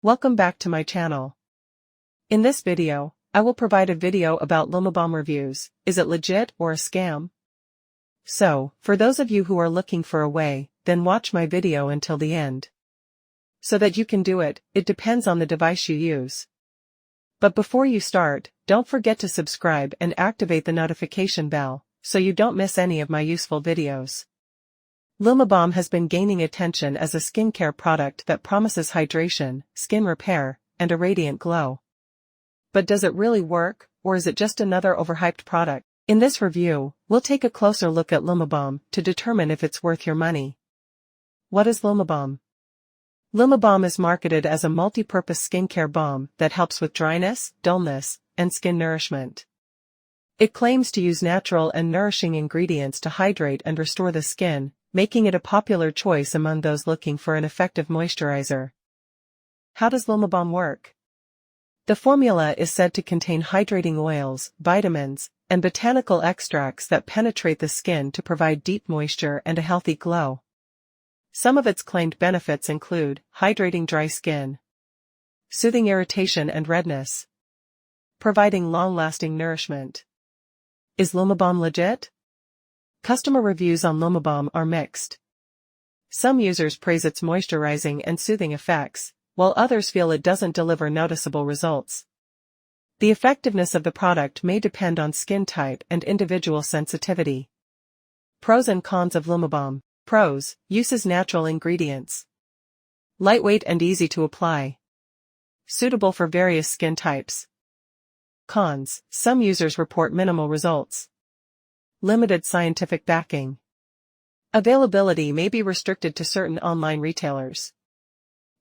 Welcome back to my channel. In this video, I will provide a video about Lumibalm Reviews. Is it legit or a scam? So, for those of you who are looking for a way, then watch my video until the end. So that you can do it, it depends on the device you use. But before you start, don't forget to subscribe and activate the notification bell, so you don't miss any of my useful videos. Lumibalm has been gaining attention as a skincare product that promises hydration, skin repair, and a radiant glow. But does it really work, or is it just another overhyped product? In this review, we'll take a closer look at Lumibalm to determine if it's worth your money. What is Lumibalm? Lumibalm is marketed as a multi-purpose skincare balm that helps with dryness, dullness, and skin nourishment. It claims to use natural and nourishing ingredients to hydrate and restore the skin, making it a popular choice among those looking for an effective moisturizer. How does Lumibalm work? The formula is said to contain hydrating oils, vitamins, and botanical extracts that penetrate the skin to provide deep moisture and a healthy glow. Some of its claimed benefits include hydrating dry skin, soothing irritation and redness, providing long-lasting nourishment. Is Lumibalm legit? Customer reviews on Lumibalm are mixed. Some users praise its moisturizing and soothing effects, while others feel it doesn't deliver noticeable results. The effectiveness of the product may depend on skin type and individual sensitivity. Pros and cons of Lumibalm. Pros: uses natural ingredients. Lightweight and easy to apply. Suitable for various skin types. Cons: some users report minimal results. Limited scientific backing. Availability may be restricted to certain online retailers.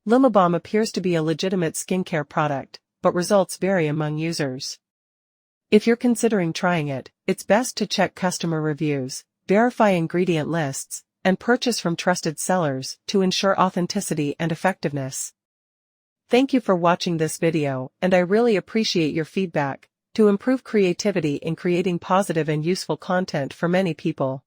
Lumibalm appears to be a legitimate skincare product, but results vary among users. If you're considering trying it, it's best to check customer reviews, verify ingredient lists, and purchase from trusted sellers to ensure authenticity and effectiveness. Thank you for watching this video, and I really appreciate your feedback to improve creativity in creating positive and useful content for many people.